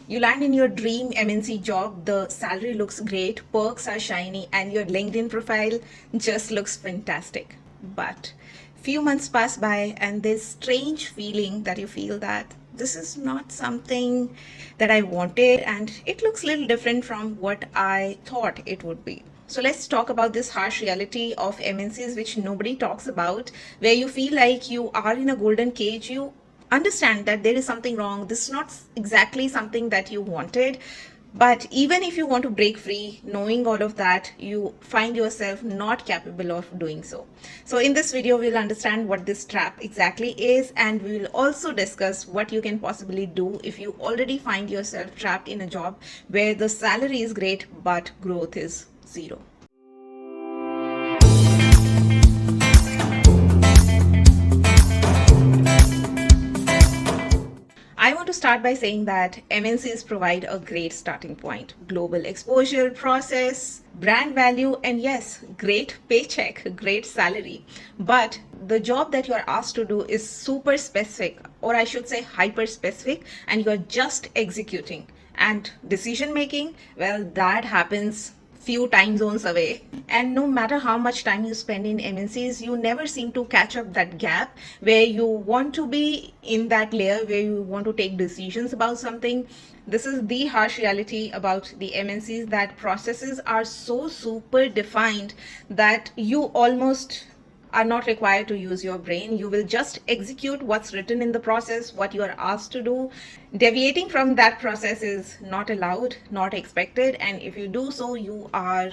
You land in your dream MNC job, the salary looks great, perks are shiny, and your LinkedIn profile just looks fantastic. But few months pass by and this strange feeling that you feel that this is not something that I wanted and it looks a little different from what I thought it would be. So let's talk about this harsh reality of MNCs which nobody talks about, where you feel like you are in a golden cage. You understand that there is something wrong. This is not exactly something that you wanted. But even if you want to break free, knowing all of that, you find yourself not capable of doing so. So in this video, we'll understand what this trap exactly is, and we will also discuss what you can possibly do if you already find yourself trapped in a job where the salary is great, but growth is zero. I want to start by saying that MNCs provide a great starting point. Global exposure, process, brand value, and yes, great paycheck, great salary. But the job that you're asked to do is super specific, or I should say hyper specific, and you're just executing. And decision making, well, that happens few time zones away. And no matter how much time you spend in MNCs, you never seem to catch up that gap where you want to be in that layer where you want to take decisions about something. This is the harsh reality about the MNCs, that processes are so super defined that you almost are not required to use your brain. You will just execute what's written in the process, what you are asked to do. Deviating from that process is not allowed, not expected, and if you do so, you are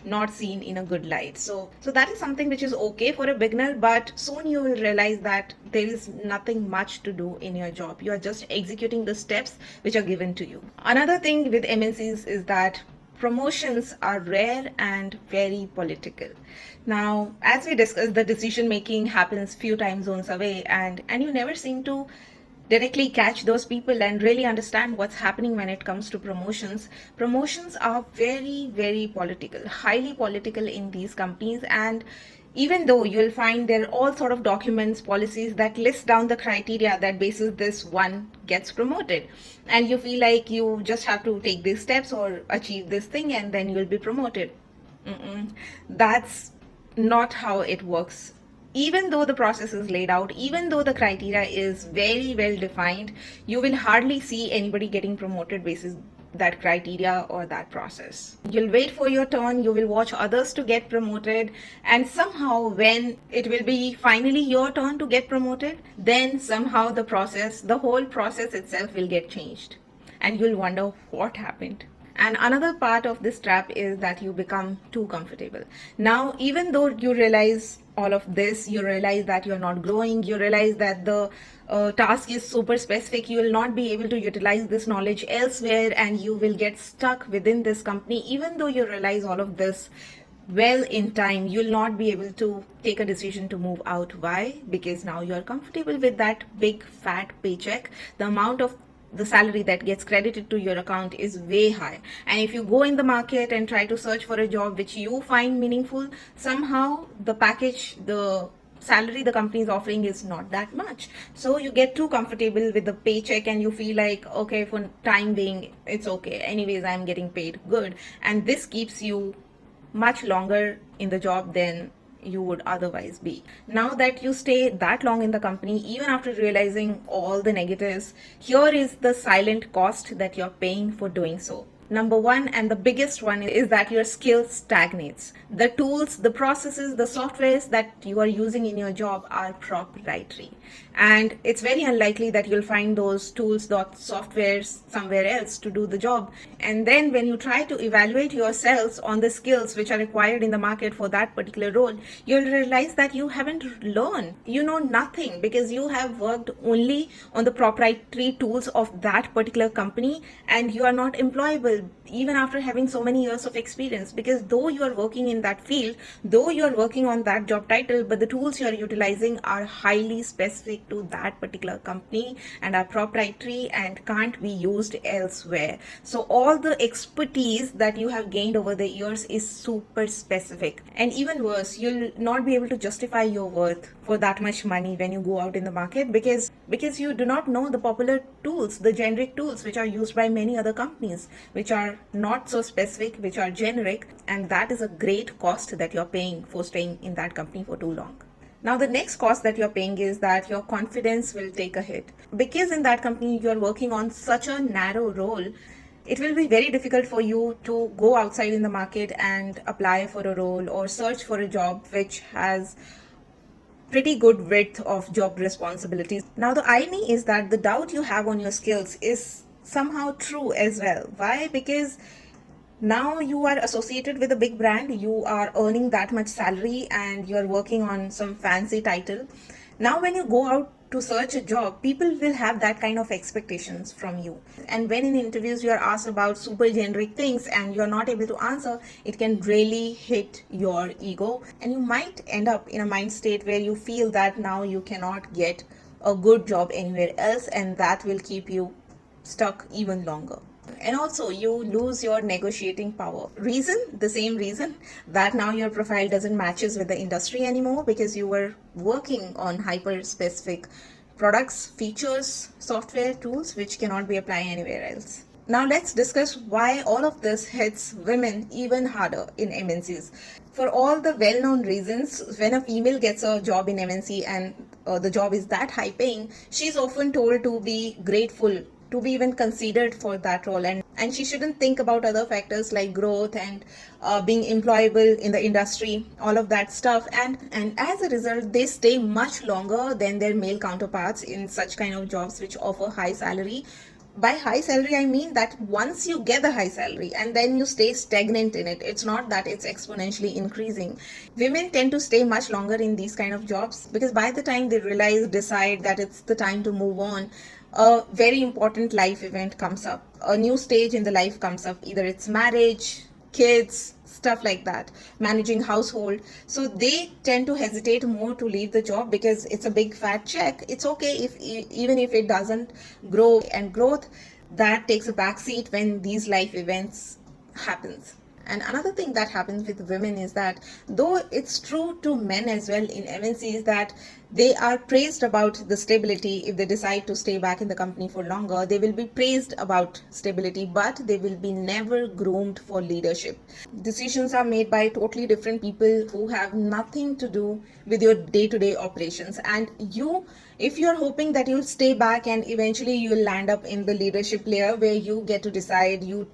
not seen in a good light. So that is something which is okay for a beginner, but soon you will realize that there is nothing much to do in your job. You are just executing the steps which are given to you. Another thing with MNCs is that promotions are rare and very political. Now, as we discussed, the decision making happens few time zones away, and you never seem to directly catch those people and really understand what's happening when it comes to promotions. Promotions are very, very political, highly political in these companies, and even though you'll find there are all sort of documents, policies that list down the criteria that basis this one gets promoted, and you feel like you just have to take these steps or achieve this thing and then you'll be promoted. That's not how it works. Even though the process is laid out, even though the criteria is very well defined, you will hardly see anybody getting promoted basis that criteria or that process. You'll wait for your turn, you will watch others to get promoted, and somehow when it will be finally your turn to get promoted, then somehow the whole process itself will get changed, and you'll wonder what happened. And another part of this trap is that you become too comfortable. Now, even though you realize all of this, you realize that you're not growing, you realize that the task is super specific, you will not be able to utilize this knowledge elsewhere, and you will get stuck within this company. Even though you realize all of this well in time, you'll not be able to take a decision to move out. Why? Because now you're comfortable with that big fat paycheck. The amount of the salary that gets credited to your account is way high, and if you go in the market and try to search for a job which you find meaningful, somehow the package, the salary the company is offering is not that much. So you get too comfortable with the paycheck and you feel like, okay, for time being it's okay, anyways I'm getting paid good, and this keeps you much longer in the job than you would otherwise be. Now that you stay that long in the company, even after realizing all the negatives, here is the silent cost that you're paying for doing so. Number one, and the biggest one, is that your skill stagnates. The tools, the processes, the softwares that you are using in your job are proprietary. And it's very unlikely that you'll find those tools, those softwares somewhere else to do the job. And then when you try to evaluate yourselves on the skills which are required in the market for that particular role, you'll realize that you haven't learned. You know nothing because you have worked only on the proprietary tools of that particular company, and you are not employable. people even after having so many years of experience, because though you are working in that field, though you are working on that job title, but the tools you are utilizing are highly specific to that particular company and are proprietary and can't be used elsewhere. So all the expertise that you have gained over the years is super specific. And even worse, you'll not be able to justify your worth for that much money when you go out in the market, because you do not know the popular tools, the generic tools which are used by many other companies, which are not so specific, which are generic, and that is a great cost that you're paying for staying in that company for too long. Now, the next cost that you're paying is that your confidence will take a hit, because in that company you're working on such a narrow role. It will be very difficult for you to go outside in the market and apply for a role or search for a job which has pretty good width of job responsibilities. Now, the irony is that the doubt you have on your skills is somehow true as well. Why? Because now you are associated with a big brand, you are earning that much salary, and you're working on some fancy title. Now, when you go out to search a job, people will have that kind of expectations from you. And when in interviews you are asked about super generic things and you're not able to answer, it can really hit your ego. And you might end up in a mind state where you feel that now you cannot get a good job anywhere else, and that will keep you stuck even longer. And also, you lose your negotiating power. Reason? The same reason that now your profile doesn't matches with the industry anymore, because you were working on hyper specific products, features, software, tools which cannot be applied anywhere else. Now let's discuss why all of this hits women even harder in MNCs. For all the well-known reasons, when a female gets a job in MNC and the job is that high paying, she's often told to be grateful to be even considered for that role, and she shouldn't think about other factors like growth and being employable in the industry, all of that stuff, and as a result they stay much longer than their male counterparts in such kind of jobs which offer high salary. By high salary, I mean that once you get the high salary and then you stay stagnant in it, it's not that it's exponentially increasing. Women tend to stay much longer in these kind of jobs, because by the time they realize, decide that it's the time to move on, a very important life event comes up, a new stage in the life comes up, either it's marriage, kids, stuff like that, managing household. So they tend to hesitate more to leave the job, because it's a big fat check. It's okay if even if it doesn't grow, and growth that takes a back seat when these life events happens. And another thing that happens with women is that, though it's true to men as well in MNC, is that they are praised about the stability. If they decide to stay back in the company for longer, they will be praised about stability, but they will be never groomed for leadership. Decisions are made by totally different people who have nothing to do with your day-to-day operations. And you, if you're hoping that you'll stay back and eventually you'll land up in the leadership layer where you get to decide, you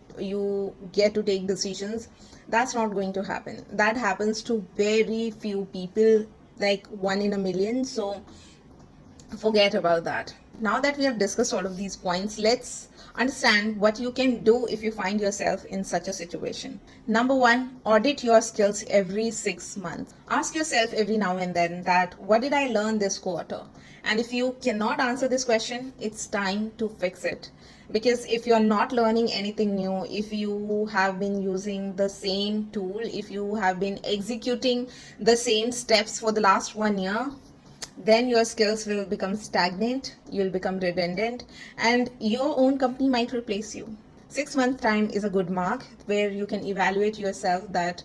get to take decisions, that's not going to happen. That happens to very few people, like 1 in a million. So forget about that. Now that we have discussed all of these points, let's understand what you can do if you find yourself in such a situation. Number one, audit your skills every 6 months. Ask yourself every now and then that, what did I learn this quarter? And if you cannot answer this question, it's time to fix it. Because if you're not learning anything new, if you have been using the same tool, if you have been executing the same steps for the last 1 year, then your skills will become stagnant, you'll become redundant, and your own company might replace you. 6 month time is a good mark where you can evaluate yourself, that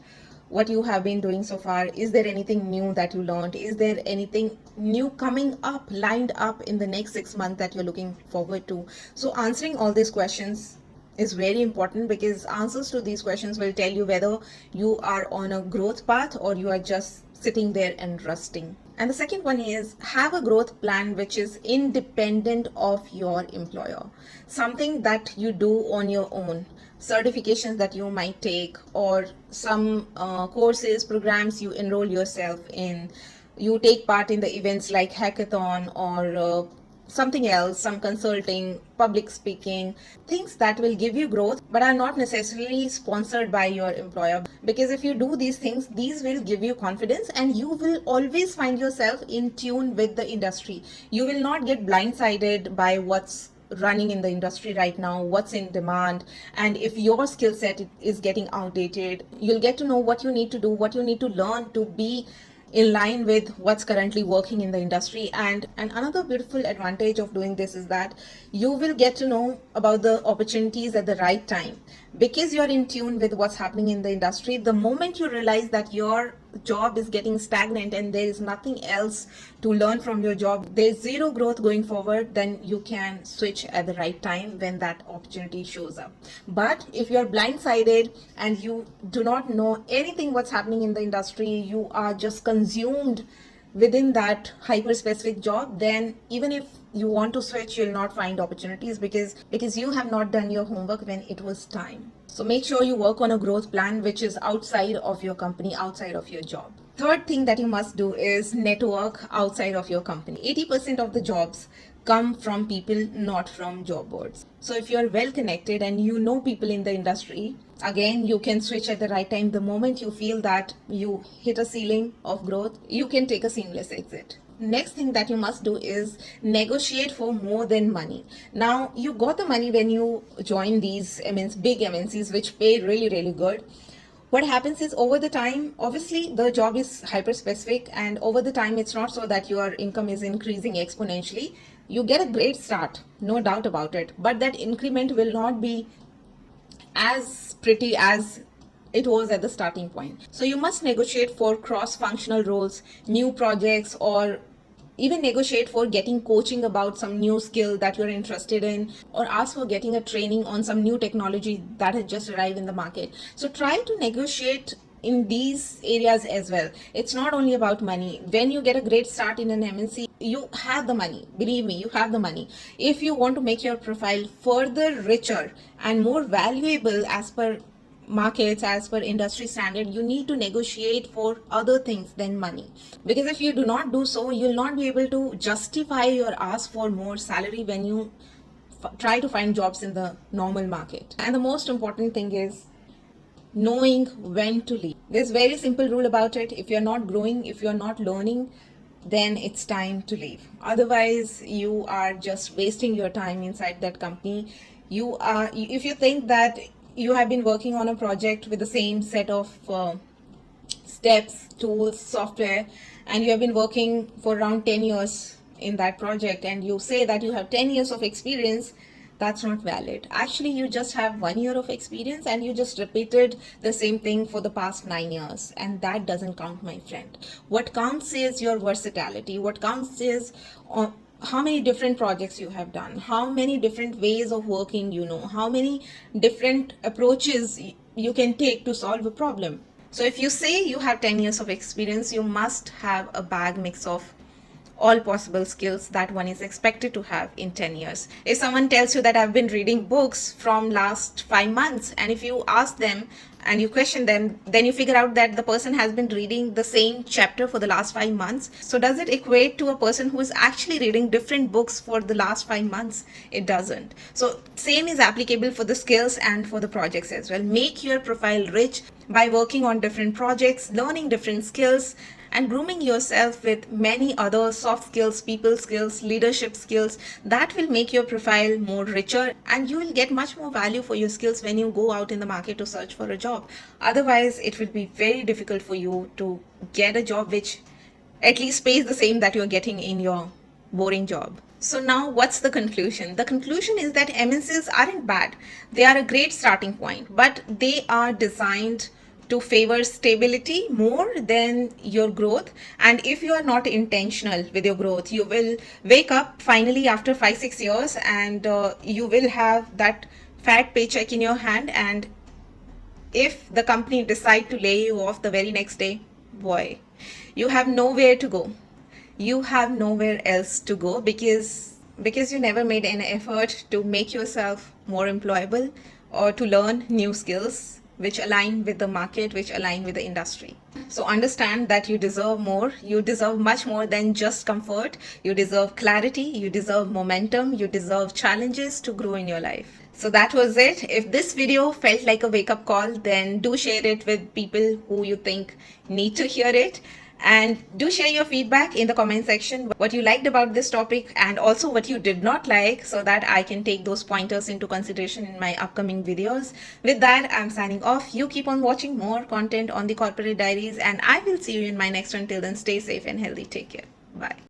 what you have been doing so far, is there anything new that you learned, is there anything new coming up, lined up in the next 6 months that you're looking forward to. So answering all these questions is very important, because answers to these questions will tell you whether you are on a growth path or you are just sitting there and rusting. And the second one is, have a growth plan which is independent of your employer. Something that you do on your own, certifications that you might take, or some courses, programs you enroll yourself in. You take part in the events like hackathon or something else, some consulting, public speaking, things that will give you growth but are not necessarily sponsored by your employer. Because if you do these things, these will give you confidence, and you will always find yourself in tune with the industry. You will not get blindsided by what's running in the industry right now, what's in demand, and if your skill set is getting outdated, you'll get to know what you need to do, what you need to learn to be in line with what's currently working in the industry. And another beautiful advantage of doing this is that you will get to know about the opportunities at the right time, because you're in tune with what's happening in the industry. The moment you realize that your job is getting stagnant and there is nothing else to learn from your job, there's zero growth going forward, then you can switch at the right time when that opportunity shows up. But if you're blindsided and you do not know anything what's happening in the industry, you are just consumed within that hyper specific job, then even if you want to switch, you'll not find opportunities, because you have not done your homework when it was time. So make sure you work on a growth plan which is outside of your company, outside of your job. Third thing that you must do is network outside of your company. 80% of the jobs come from people, not from job boards. So if you're well connected and you know people in the industry, again, you can switch at the right time. The moment you feel that you hit a ceiling of growth, you can take a seamless exit. Next thing that you must do is negotiate for more than money. Now, you got the money when you join these big MNCs, which pay really, really good. What happens is, over the time, obviously the job is hyper specific, and over the time it's not so that your income is increasing exponentially. You get a great start, no doubt about it, but that increment will not be as pretty as it was at the starting point. So you must negotiate for cross-functional roles, new projects, or even negotiate for getting coaching about some new skill that you're interested in, or ask for getting a training on some new technology that has just arrived in the market. So try to negotiate in these areas as well. It's not only about money. When you get a great start in an MNC, you have the money. Believe me, you have the money. If you want to make your profile further richer and more valuable as per markets, as per industry standard, you need to negotiate for other things than money. Because if you do not do so, you'll not be able to justify your ask for more salary when you try to find jobs in the normal market. And the most important thing is knowing when to leave. There's a very simple rule about it. If you're not growing, if you're not learning, then it's time to leave. Otherwise, you are just wasting your time inside that company. If you think that you have been working on a project with the same set of steps, tools, software, and you have been working for around 10 years in that project, and you say that you have 10 years of experience, that's not valid. Actually, you just have 1 year of experience and you just repeated the same thing for the past 9 years, and that doesn't count, my friend. What counts is your versatility. What counts is how many different projects you have done, how many different ways of working you know, how many different approaches you can take to solve a problem. So if you say you have 10 years of experience, you must have a bag mix of all possible skills that one is expected to have in 10 years. If someone tells you that I've been reading books from last 5 months, and if you ask them and you question them, then you figure out that the person has been reading the same chapter for the last 5 months. So does it equate to a person who is actually reading different books for the last 5 months? It doesn't. So same is applicable for the skills and for the projects as well. Make your profile rich by working on different projects, learning different skills, and grooming yourself with many other soft skills, people skills, leadership skills. That will make your profile more richer, and you will get much more value for your skills when you go out in the market to search for a job. Otherwise, it will be very difficult for you to get a job which at least pays the same that you're getting in your boring job. So now what's the conclusion? The conclusion is that MNCs aren't bad. They are a great starting point, but they are designed to favor stability more than your growth. And if you are not intentional with your growth, you will wake up finally after 5-6 years and you will have that fat paycheck in your hand. And if the company decide to lay you off the very next day, boy, you have nowhere to go. You have nowhere else to go because you never made an effort to make yourself more employable or to learn new skills which align with the market, which align with the industry. So understand that you deserve more. You deserve much more than just comfort. You deserve clarity. You deserve momentum. You deserve challenges to grow in your life. So that was it. If this video felt like a wake-up call, then do share it with people who you think need to hear it. And do share your feedback in the comment section, what you liked about this topic and also what you did not like, so that I can take those pointers into consideration in my upcoming videos. With that, I'm signing off. You keep on watching more content on the Corporate Diaries, and I will see you in my next one. Till then, stay safe and healthy. Take care. Bye.